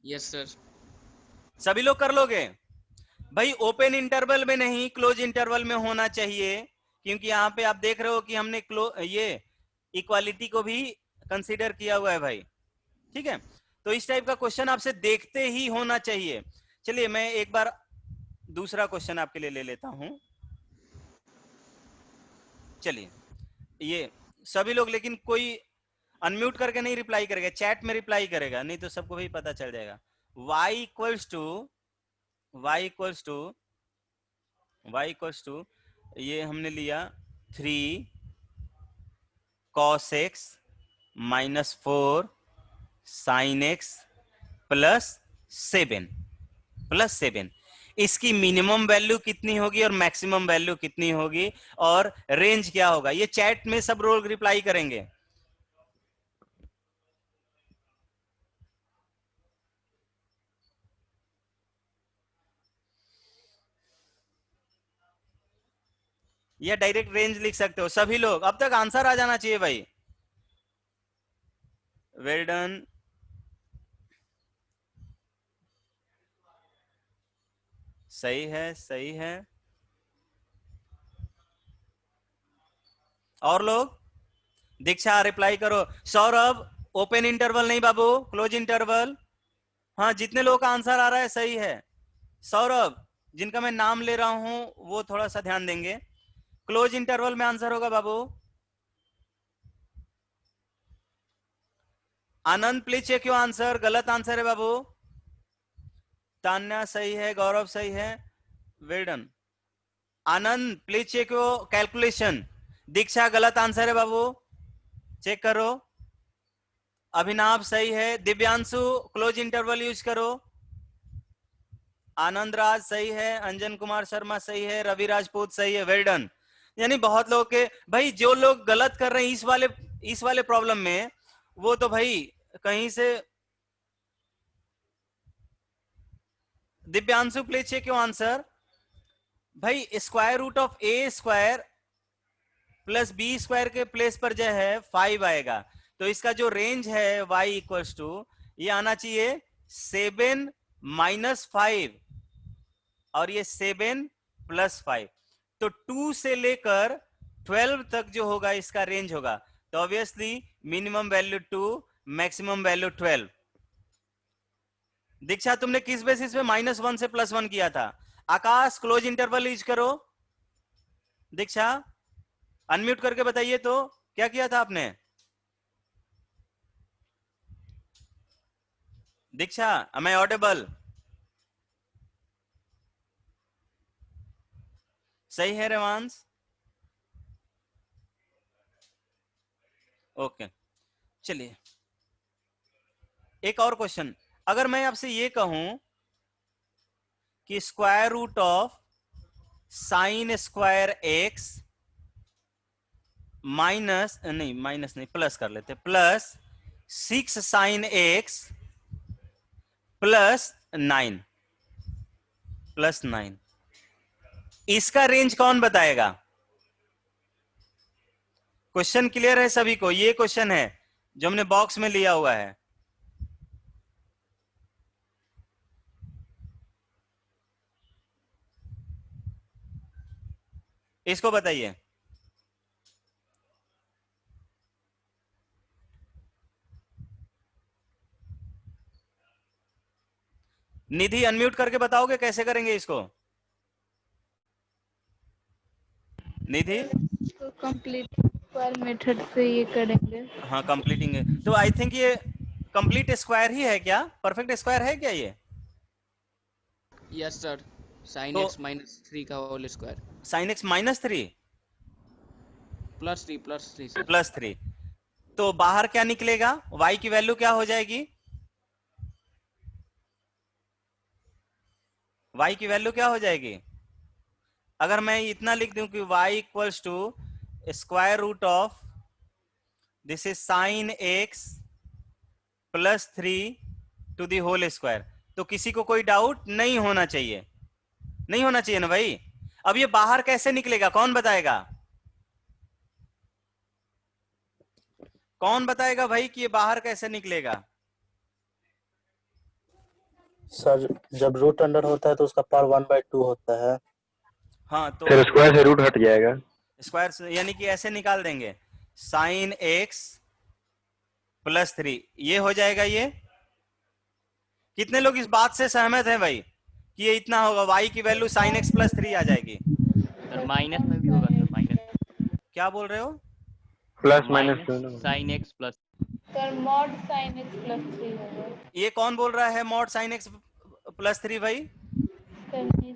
S4: Yes sir.
S1: सभी लोग कर लोगे? भाई ओपन इंटरवल में नहीं, क्लोज इंटरवल में होना चाहिए, क्योंकि यहां पे आप देख रहे हो कि हमने ये इक्वालिटी को भी कंसीडर किया हुआ है भाई। ठीक है, तो इस टाइप का क्वेश्चन आपसे देखते ही होना चाहिए। चलिए मैं एक बार दूसरा क्वेश्चन आपके लिए ले लेता हूं। चलिए, ये सभी लोग, लेकिन कोई अनम्यूट करके नहीं रिप्लाई करेगा, चैट में रिप्लाई करेगा, नहीं तो सबको भी पता चल जाएगा। y equals to y equals to ये हमने लिया 3 cos x -4 sin x +7 इसकी मिनिमम वैल्यू कितनी होगी और मैक्सिमम वैल्यू कितनी होगी और रेंज क्या होगा, ये चैट में सब लोग रिप्लाई करेंगे। या डायरेक्ट रेंज लिख सकते हो सभी लोग, अब तक आंसर आ जाना चाहिए भाई। Well done. सही है, सही है। और लोग? दीक्षा रिप्लाई करो। सौरभ ओपन इंटरवल नहीं बाबू, क्लोज इंटरवल। हाँ, जितने लोगों का आंसर आ रहा है सही है। सौरभ, जिनका मैं नाम ले रहा हूं वो थोड़ा सा ध्यान देंगे। क्लोज इंटरवल में आंसर होगा बाबू। Anand please check your answer, गलत आंसर है बाबू। तान्या सही है, गौरव सही है, well done. Anand please check your calculation. Diksha गलत आंसर है बाबू, चेक करो। अभिनाभ सही है, दिव्यांशु क्लोज इंटरवल यूज करो। आनंद राज सही है, अंजन कुमार शर्मा सही है, रवि राजपूत सही है, वेल डन। यानी बहुत लोग के भाई, जो लोग गलत कर रहे हैं इस वाले प्रॉब्लम में, वो तो भाई कहीं से। Divyanshu please check your answer. भाई square root of A square plus B square के प्लेस पर जो है 5 आएगा, तो इसका जो रेंज है y इक्वल्स टू ये आना चाहिए 7 -5 और ये 7 +5, तो 2 से लेकर 12 तक जो होगा इसका रेंज होगा। तो obviously minimum value 2, maximum value 12। दीक्षा तुमने किस बेसिस पे -1 से +1 किया था? आकाश क्लोज इंटरवल यूज करो। दीक्षा अनम्यूट करके बताइए तो क्या किया था आपने? दीक्षा am I ऑडिबल? सही है रेवांश? ओके, चलिए एक और क्वेश्चन। अगर मैं आपसे ये कहूं कि square root of sine square x minus नहीं प्लस कर लेते, +6 साइन एक्स +9, इसका रेंज कौन बताएगा? क्वेश्चन क्लियर है सभी को? ये क्वेश्चन है जो हमने बॉक्स में लिया हुआ है। इसको बताइए। निधि अनम्यूट करके बताओगे कैसे करेंगे इसको? निधि?
S5: तो कंप्लीट स्क्वायर मेथड से ये करेंगे।
S1: हाँ कंप्लीटिंग, तो आई थिंक ये कंप्लीट स्क्वायर ही है क्या? परफेक्ट स्क्वायर है क्या ये?
S4: यस सर, साइन
S1: तो
S4: एक्स माइनस 3 का whole square
S1: sine x minus 3
S4: plus 3 sir.
S1: Plus 3, तो बाहर क्या निकलेगा? y की वैल्यू क्या हो जाएगी? y की वैल्यू क्या हो जाएगी? अगर मैं इतना लिख दूं कि y equals to square root of this is sine x plus 3 to the whole square, तो किसी को कोई डाउट नहीं होना चाहिए, नहीं होना चाहिए ना भाई? अब ये बाहर कैसे निकलेगा, कौन बताएगा? कौन बताएगा भाई कि ये बाहर कैसे निकलेगा?
S3: सर जब रूट अंडर होता है तो उसका पावर 1/2 होता है।
S1: हाँ तो
S6: फिर स्क्वायर से रूट हट जाएगा।
S1: स्क्वायर से यानी कि ऐसे निकाल देंगे, साइन एक्स प्लस 3, ये हो जाएगा। ये कितने लोग इस बात से सहमत हैं भाई कि ये इतना होगा, y की वैल्यू साइन एक्स प्लस 3 आ जाएगी?
S7: सर माइनस में भी होगा सर, माइनस
S1: क्या बोल रहे हो?
S6: प्लस माइनस दोनों।
S7: Sign x plus.
S5: Sir mod sine x plus 3 होगा।
S1: ये कौन बोल रहा है मॉड साइन एक्स प्लस 3 भाई?
S5: सर नहीं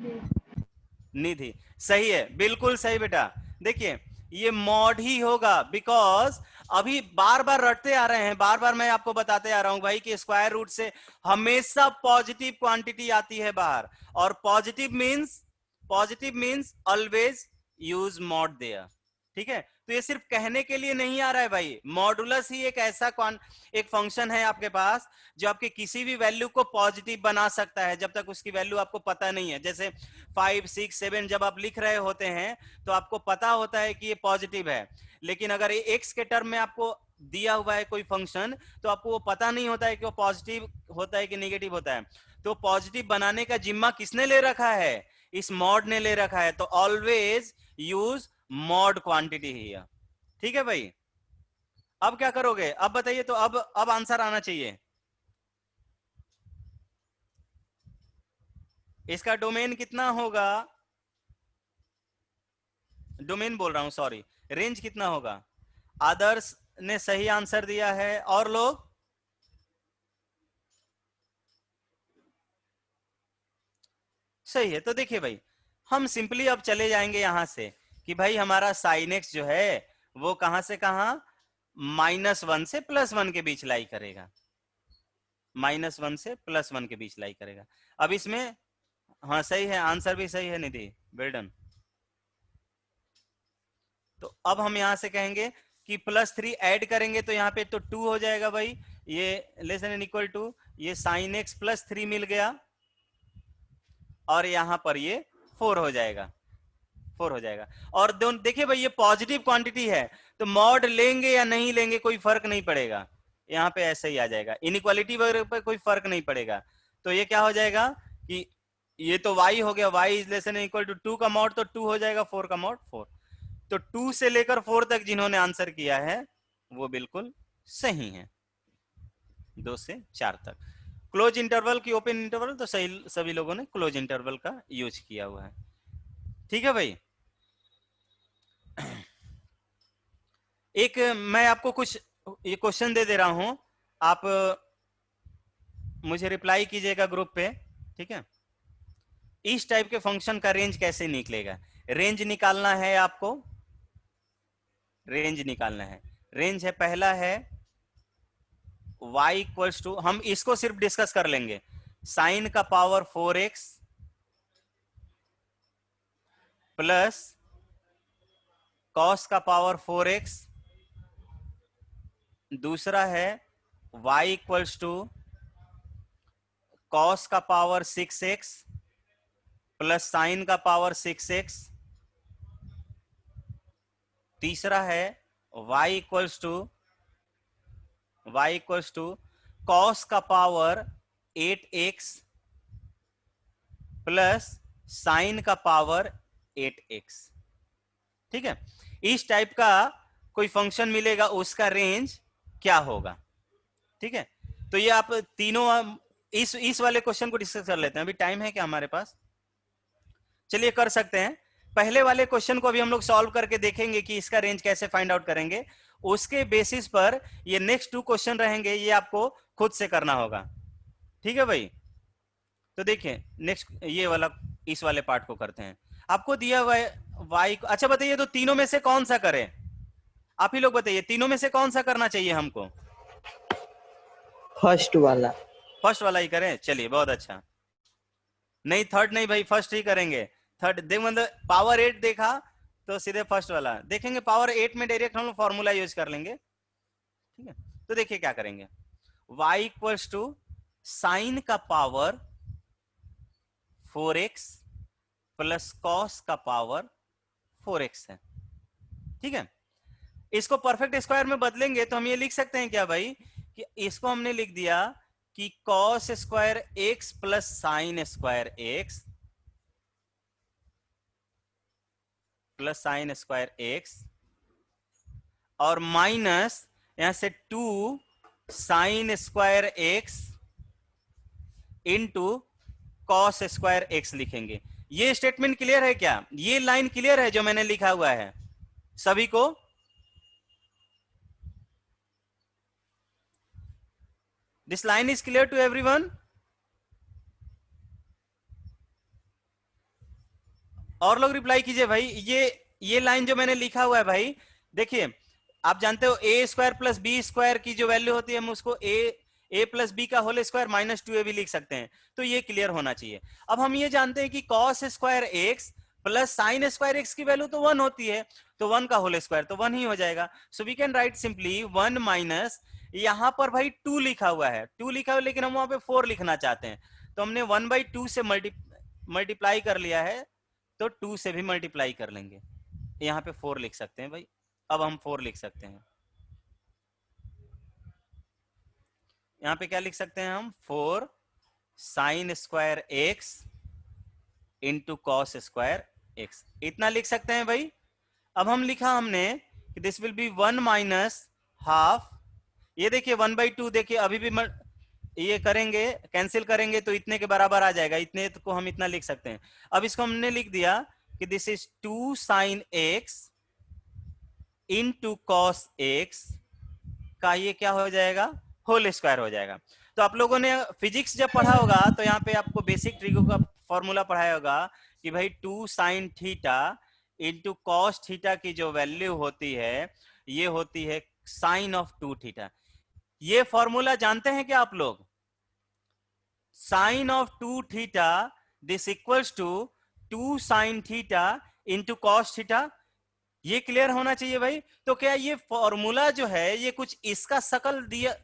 S1: निधि। सही है, बिल्कुल सही बेटा। देखिए ये मॉड ही होगा, बिकॉज अभी बार बार रटते आ रहे हैं, बार बार मैं आपको बताते आ रहा हूं भाई कि स्क्वायर रूट से हमेशा पॉजिटिव क्वांटिटी आती है बाहर, और positive means always use mod there. ठीक है, तो ये सिर्फ कहने के लिए नहीं आ रहा है भाई। मॉडुलस ही एक ऐसा एक फंक्शन है आपके पास जो आपके किसी भी वैल्यू को पॉजिटिव बना सकता है, जब तक उसकी वैल्यू आपको पता नहीं है। जैसे 5, 6, 7 जब आप लिख रहे होते हैं तो आपको पता होता है कि ये पॉजिटिव है, लेकिन अगर ये एक्स के टर्म में आपको दिया हुआ है कोई फंक्शन, तो आपको वो पता नहीं होता है कि वो पॉजिटिव होता है कि नेगेटिव होता है। तो पॉजिटिव बनाने का जिम्मा किसने ले रखा है? इस मॉड ने ले रखा है। तो ऑलवेज यूज मॉड क्वांटिटी ही। ठीक है भाई, अब क्या करोगे? अब बताइए, तो अब आंसर आना चाहिए। इसका डोमेन कितना होगा? डोमेन बोल रहा हूं, सॉरी, रेंज कितना होगा? आदर्श ने सही आंसर दिया है, और लोग? सही है। तो देखिए भाई, हम सिंपली अब चले जाएंगे यहां से कि भाई हमारा साइन एक्स जो है वो कहां से कहां, -1 से +1 के बीच लाई करेगा, -1 से +1 के बीच लाई करेगा। अब इसमें हाँ सही है, आंसर भी सही है निधि, वेल डन। तो अब हम यहां से कहेंगे कि +3 ऐड करेंगे तो यहाँ पे तो 2 हो जाएगा भाई, ये लेस देन इक्वल टू ये साइन एक्स +3 मिल गया, और यहां पर ये 4 हो जाएगा, 4 हो जाएगा। और देखिए भाई ये पॉजिटिव क्वांटिटी है, तो मॉड लेंगे या नहीं लेंगे कोई फर्क नहीं पड़ेगा, यहाँ पे ऐसे ही आ जाएगा, इनइक्वालिटी वगैरह पर कोई फर्क नहीं पड़ेगा। तो ये क्या हो जाएगा कि ये तो y हो गया, y is less than equal to 2 का मॉड तो 2 हो जाएगा, 4 का मॉड 4। तो 2 से लेकर 4 तक जिन्होंने आंसर किया है वो बिल्कुल सही है, 2 से 4 तक। क्लोज इंटरवल की ओपन इंटरवल, तो सही सभी लोगों ने क्लोज इंटरवल का यूज किया हुआ है। ठीक है भाई, एक मैं आपको कुछ ये क्वेश्चन दे रहा हूं, आप मुझे रिप्लाई कीजिएगा ग्रुप पे। ठीक है, इस टाइप के फंक्शन का रेंज कैसे निकलेगा? रेंज निकालना है आपको, रेंज निकालना है। रेंज है, पहला है y इक्वल्स टू, हम इसको सिर्फ डिस्कस कर लेंगे, साइन का पावर 4x प्लस कॉस का पावर 4x। दूसरा है y इक्वल्स टू कॉस का पावर 6x प्लस साइन का पावर 6x। तीसरा है y इक्वल्स टू कॉस का पावर 8x प्लस साइन का पावर 8x। ठीक है, इस टाइप का कोई फंक्शन मिलेगा, उसका रेंज क्या होगा? ठीक है, तो ये आप तीनों इस वाले क्वेश्चन को डिस्कस कर लेते हैं। अभी टाइम है क्या हमारे पास? चलिए कर सकते हैं। पहले वाले क्वेश्चन को अभी हम लोग सॉल्व करके देखेंगे कि इसका रेंज कैसे फाइंड आउट करेंगे। उसके बेसिस पर ये नेक्स्ट 2 क्वेश्चन रहेंगे, ये आपको खुद से करना होगा। ठीक है भाई? तो देखिए नेक्स्ट ये वाला, इस वाले पार्ट को करते हैं। आपको दिया हुआ है y को, अच्छा बताइए तो तीनों में से कौन सा करें? आप ही लोग बताइए, तीनों में से कौन सा करना चाहिए हमको?
S2: फर्स्ट वाला।
S1: फर्स्ट वाला ही करें? चलिए बहुत अच्छा। नहीं थर्ड नहीं भाई, फर्स्ट ही करेंगे। थर्ड देख मतलब पावर 8 देखा तो सीधे फर्स्ट वाला देखेंगे। पावर 8 में डायरेक्ट हम लोग फॉर्मूला यूज कर लेंगे। ठीक है, तो देखिए क्या करेंगे। y इक्वल्स टू साइन का पावर 4x प्लस कॉस का पावर 4x है। ठीक है, इसको परफेक्ट स्क्वायर में बदलेंगे तो हम ये लिख सकते हैं क्या भाई, कि इसको हमने लिख दिया कि cos square x plus sine square x plus sine square x और माइनस यहां से 2 sine square x into cos square x लिखेंगे। ये स्टेटमेंट क्लियर है क्या? ये लाइन क्लियर है जो मैंने लिखा हुआ है सभी को? This line is clear to everyone? और लोग रिप्लाई कीजिए भाई। ये लाइन जो मैंने लिखा हुआ है भाई, देखिए आप जानते हो ए स्क्वायर प्लस बी स्क्वायर की जो वैल्यू होती है हम उसको ए प्लस बी का होल स्क्वायर माइनस 2a भी लिख सकते हैं। तो ये क्लियर होना चाहिए। अब हम ये जानते हैं कि cos square x plus sign square x की वैल्यू तो 1 होती है, तो 1 का होल स्क्वायर तो 1 ही हो जाएगा। So we can write simply 1 minus, यहां पर भाई 2 लिखा हुआ है, 2 लिखा हुआ है लेकिन हम वहां पे 4 लिखना चाहते हैं, तो हमने 1/2 से मल्टीप्लाई कर लिया है, तो 2 से भी मल्टीप्लाई कर लेंगे। यहाँ पे 4 लिख सकते हैं भाई। अब हम 4 लिख सकते हैं, यहाँ पे क्या लिख सकते हैं हम? 4 sign square x into cos square x, इतना लिख सकते हैं भाई। अब हम लिखा हमने कि this will B 1 minus half, ये देखिए 1/2, देखिए अभी भी ये करेंगे कैंसिल करेंगे तो इतने के बराबर आ जाएगा, इतने को हम इतना लिख सकते हैं। अब इसको हमने लिख दिया कि this is 2 sign x into cos x का ये क्या हो जाएगा? होल स्क्वायर हो जाएगा। तो आप लोगों ने फिजिक्स जब पढ़ा होगा तो यहाँ पे आपको बेसिक ट्रिगो का फॉर्मूला पढ़ाया होगा कि भाई 2 sine theta into cos theta की जो वैल्यू होती है ये होती है साइन ऑफ 2 थीटा। ये फॉर्मूला जानते हैं क्या आप लोग? Sine of 2 theta this equals to 2 sine theta into cos theta, ये क्लियर होना चाहिए भाई। तो क्या ये फॉर्मूला जो है ये कुछ इसका शकल दिया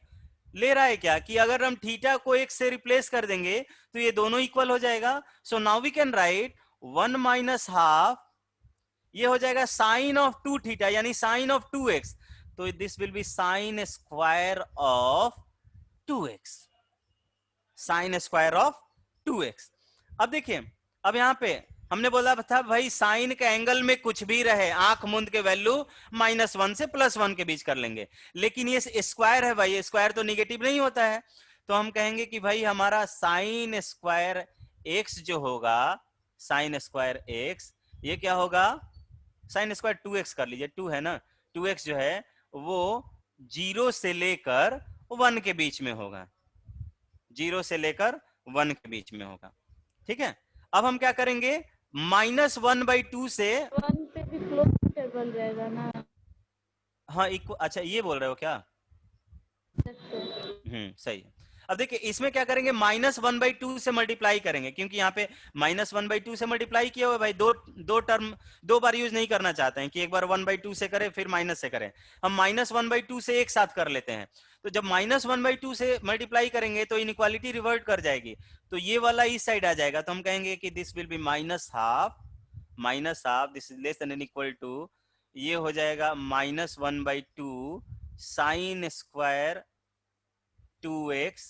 S1: ले रहा है क्या, कि अगर हम थीटा को एक से रिप्लेस कर देंगे तो ये दोनों इक्वल हो जाएगा? So now we can write 1 minus half, ये हो जाएगा साइन ऑफ 2 थीटा यानी साइन ऑफ 2x, तो this will be sine square of 2x, sine square of 2x। अब देखिए, अब यहां पे हमने बोला था भाई साइन के एंगल में कुछ भी रहे, आंख मूंद के वैल्यू -1 से +1 के बीच कर लेंगे, लेकिन ये स्क्वायर है भाई, स्क्वायर तो निगेटिव नहीं होता है, तो हम कहेंगे कि भाई हमारा साइन स्क्वायर x जो होगा, साइन स्क्वायर x ये क्या होगा? साइन स्क्वायर 2x कर लीजिए, 2 है ना, 2x जो है वो 0 से लेकर 1 के बीच में होगा, 0 से लेकर 1 के बीच में होगा। ठीक है, अब हम क्या करेंगे? -1/2 से
S5: 1 पे भी क्लोज इंटरवल रहेगा ना?
S1: हाँ अच्छा ये बोल रहे हो क्या? सही है। अब देखिए इसमें क्या करेंगे, -1/2 से मल्टीप्लाई करेंगे, क्योंकि यहाँ पे -1/2 से मल्टीप्लाई किया हुआ भाई, दो टर्म 2 बार यूज नहीं करना चाहते हैं कि एक बार 1/2 से करें फिर माइनस से करें, हम -1/2 से एक साथ कर लेते हैं। तो जब -1/2 से मल्टीप्लाई करेंगे तो इनइक्वालिटी रिवर्ट कर जाएगी, तो ये वाला इस साइड आ जाएगा, तो हम कहेंगे कि this will be -half, this is less than and equal to, ये हो जाएगा -1/2 sine square 2x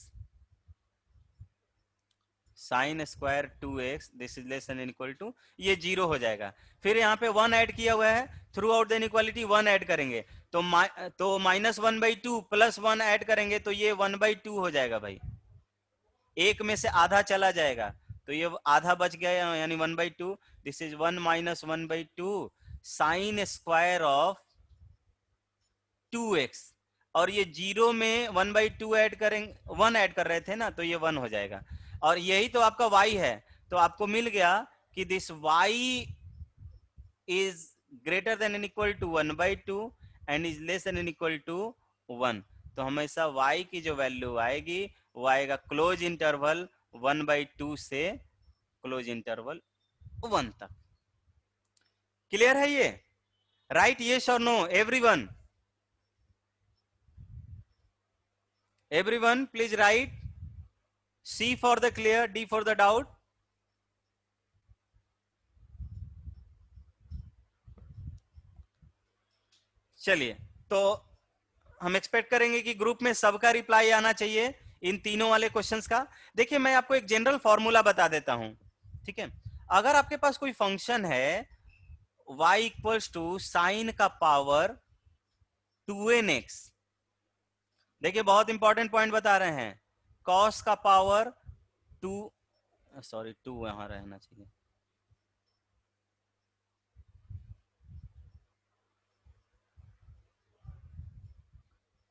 S1: sine square 2x, this is less than equal to, ये 0 हो जाएगा। फिर यहाँ पे 1 ऐड किया हुआ है, through out the inequality 1 add करेंगे, तो -1/2 +1 ऐड करेंगे तो ये 1/2 हो जाएगा भाई। एक में से आधा चला जाएगा तो ये आधा बच गया यानी 1/2। This is 1 minus 1/2 sine square of 2x, और ये जीरो में 1/2 ऐड करेंगे, 1 ऐड कर रहे थे ना, तो ये 1 हो जाएगा। और यही तो आपका y है, तो आपको मिल गया कि this y is greater than and equal to 1/2 and is less than and equal to 1। तो हमेशा y की जो वैल्यू आएगी वो आएगा क्लोज इंटरवल 1/2 से क्लोज इंटरवल 1 तक। क्लियर है ये? राइट यस और no everyone? Everyone, please write C for the clear, D for the doubt. चलिए, तो हम एक्सपेक्ट करेंगे कि ग्रुप में सबका रिप्लाई आना चाहिए इन तीनों वाले क्वेश्चंस का। देखिए मैं आपको एक जनरल फॉर्मूला बता देता हूं, ठीक है? अगर आपके पास कोई फंक्शन है y इक्वल्स टू साइन का पावर 2nx, देखिए बहुत इंपॉर्टेंट पॉइंट बता रहे हैं, कॉस का पावर 2 यहां रहना चाहिए,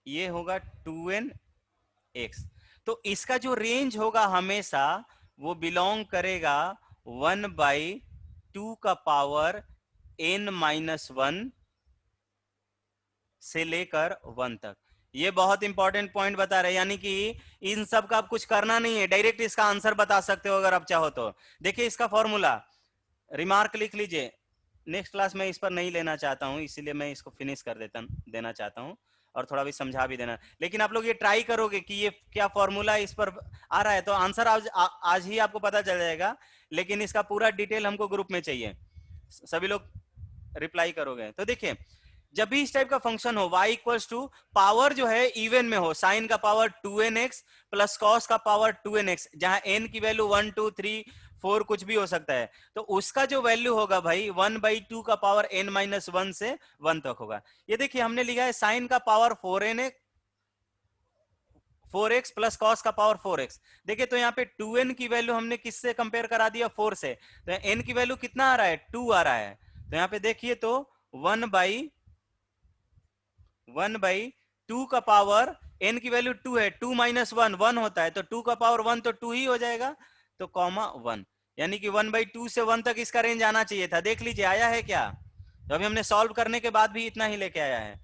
S1: ये होगा 2nx। तो इसका जो रेंज होगा हमेशा वो बिलोंग करेगा 1/2 का पावर n-1 से लेकर 1 तक। ये बहुत इंपॉर्टेंट पॉइंट बता रहे हैं, यानी कि इन सब का आप कुछ करना नहीं है, डायरेक्ट इसका आंसर बता सकते हो अगर आप चाहो तो। देखिए इसका फॉर्मूला, रिमार्क लिख लीजिए, नेक्स्ट क्लास में इस पर नहीं लेना चाहता हूं, इसीलिए मैं इसको फिनिश कर देना चाहता हूं और थोड़ा भी समझा भी देना। लेकिन आप लोग ये ट्राई करोगे कि ये क्या फॉर्मूला इस पर आ रहा है तो आंसर आज ही आपको पता चल जाएगा, लेकिन इसका पूरा डिटेल हमको ग्रुप में चाहिए। सभी लोग रिप्लाई करोगे तो देखिए जब भी इस टाइप का फंक्शन हो y इक्वल्स टू पावर जो है इवन में हो, साइन का पावर 2nx प्लस कॉस का पावर 2nx, जहां n की वैल्यू 1 2 3 4 कुछ भी हो सकता है, तो उसका जो वैल्यू होगा भाई 1/2 का पावर n-1 से 1 तक होगा। ये देखिए हमने लिखा है साइन का पावर 4x प्लस कॉस का पावर 4x। देखिए तो यहाँ पे 2n की वैल्यू हमने किससे कंपेयर करा दिया? 4 से। तो n की वैल्यू कितना आ रहा है? 2 आ रहा है। तो यहाँ पे देखिए तो 1/2 का पावर n की वैल्यू 2 है, 2 माइनस 1 1 होता है, तो 2 का पावर 1 तो 2 ही हो जाएगा, तो कॉमा 1, यानी कि 1/2 से 1 तक इसका रेंज आना चाहिए था। देख लीजिए आया है क्या? तो अभी हमने सॉल्व करने के बाद भी इतना ही लेके आया है।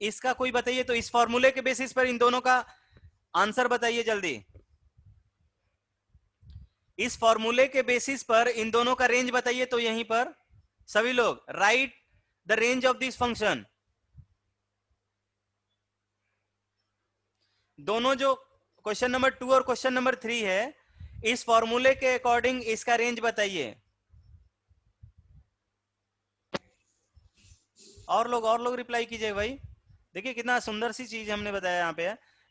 S1: इसका कोई बताइए तो, इस फॉर्मूले के बेसिस पर इन दोनों का आंसर बताइए जल्दी। इस फॉर्मूले के बेसिस पर इन दोनों का रेंज बताइए तो, यहीं पर सभी लोग right the range of this function. दोनों जो क्वेश्चन नंबर 2 और क्वेश्चन नंबर 3 है, इस फॉर्मूले के अकॉर्डिंग इसका रेंज बताइए। और लोग रिप्लाई कीजिए भाई। देखिए कितना सुंदर सी चीज हमने बताया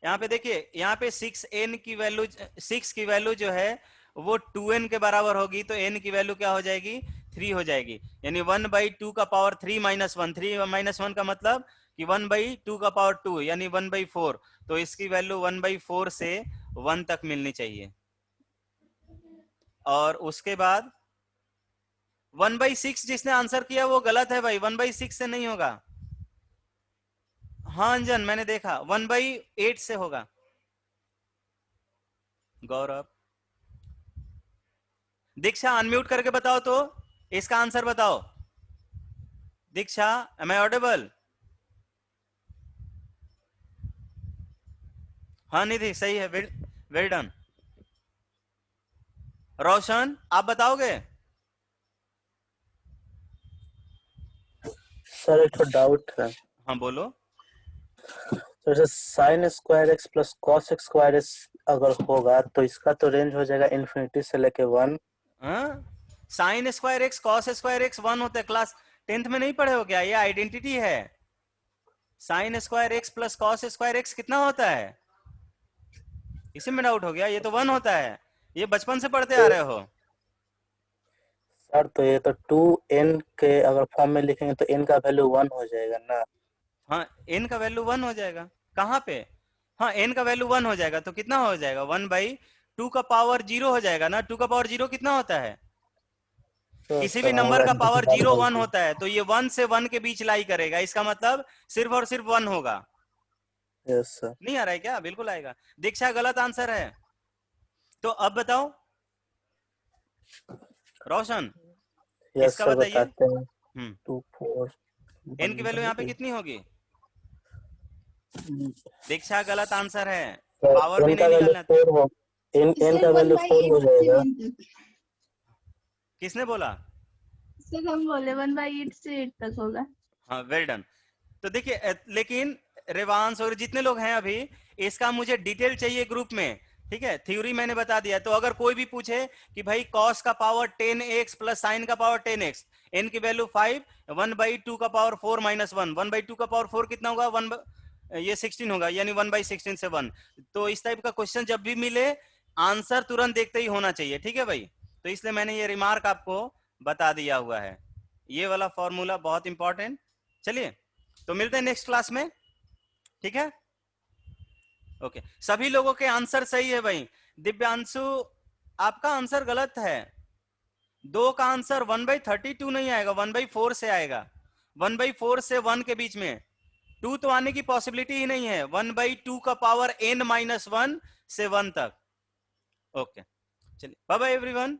S1: यहाँ पे देखिए, यहाँ पे 6 की वैल्यू जो है वो 2n के बराबर होगी, तो n की वैल्यू क्या हो जाएगी? 3 हो जाएगी, यानी 1/2 का पावर 3 माइनस 1, 3 माइनस 1 का मतलब कि 1/2 का पावर 2 यानी 1/4, तो इसकी वैल्यू 1/4 से 1 तक मिलनी चाहिए। और उसके बाद 1/6 जिसने आंसर किया वो गलत है भाई, 1/6 से नहीं होगा। हाँ अंजन मैंने देखा 1/8 से होगा। गौरव, दीक्षा अनम्यूट करके बताओ तो इसका आंसर बताओ। दीक्षा, एम आई ऑडिबल? हाँ निधि सही है, वेल डन। रोशन आप बताओगे?
S3: सर एक तो डाउट है।
S1: हाँ बोलो।
S3: तो जैसे sign square x plus cos square x अगर होगा तो इसका तो रेंज हो जाएगा इन्फिनिटी से लेके 1।
S1: Sign square x cos square x 1 होता है, क्लास 10th में नहीं पढ़े हो क्या? ये आइडेंटिटी है। Sign square x plus cos square x कितना होता है? इसी में डाउट हो गया? ये तो 1 होता है, ये बचपन से पढ़ते आ रहे हो।
S3: सर तो ये तो 2n के अगर फॉर्म में लिखेंगे तो n का वैल्यू 1 हो जाएगा ना?
S1: हाँ n का वैल्यू 1 हो जाएगा। कहाँ पे? हाँ n का वैल्यू 1 हो जाएगा तो कितना हो जाएगा 1/2 का पावर 0 हो जाएगा ना। 2 का पावर 0 कितना होता है? किसी भी नंबर का पावर 0 1 होता है तो ये 1 से 1 के बीच लाई करेगा, इसका मतलब सिर्फ और सिर्फ 1 होगा।
S3: Yes sir.
S1: नहीं आ रहा है क्या? बिल्कुल आएगा। दीक्षा गलत आंसर है। तो अब बताओ रोशन,
S3: यस
S1: इसका
S3: सर
S1: बताइए।
S3: बताते हैं। 2 4
S1: n की वैल्यू यहाँ पे कितनी होगी? दीक्षा गलत आंसर है, पावर भी
S3: n का
S1: नहीं
S3: वैल्यू
S1: निकालना।
S3: 4 हो n का वैल्यू 4 हो जाएगा।
S1: किसने बोला?
S5: सर हम बोले 1/8 से 8 तक होगा।
S1: हाँ वेल डन। तो देखिए लेकिन रेवांश और जितने लोग हैं अभी, इसका मुझे डिटेल चाहिए ग्रुप में, ठीक है? थ्योरी मैंने बता दिया। तो अगर कोई भी पूछे कि भाई cos का पावर 10x प्लस sin का पावर 10x, n की वैल्यू 5, 1/2 का पावर 4 माइनस 1, 1/2 का पावर 4 कितना होगा? ये 16 होगा, यानी 1/16 से 1। तो इस टाइप का क्वेश्चन जब भी मिले आंसर तुरंत देखते ही होना चाहिए, ठीक है भाई? तो इसलिए मैंने ये रिमार्क आपको बता दिया हुआ है, ये वाला फॉर्मूला बहुत इंपॉर्टेंट। चलिए तो मिलते हैं नेक्स्ट क्लास में, ठीक है? ओके, सभी लोगों के आंसर सही है भाई। दिव्यांशु आपका आंसर गलत है। 2 का आंसर 1/32 नहीं आएगा, 1/4 से आएगा। 1/4 से 1 के बीच में 2 तो आने की पॉसिबिलिटी ही नहीं है। 1/2 का पावर n-1 से 1 तक। ओके चलिए, बाय बाय एवरीवन।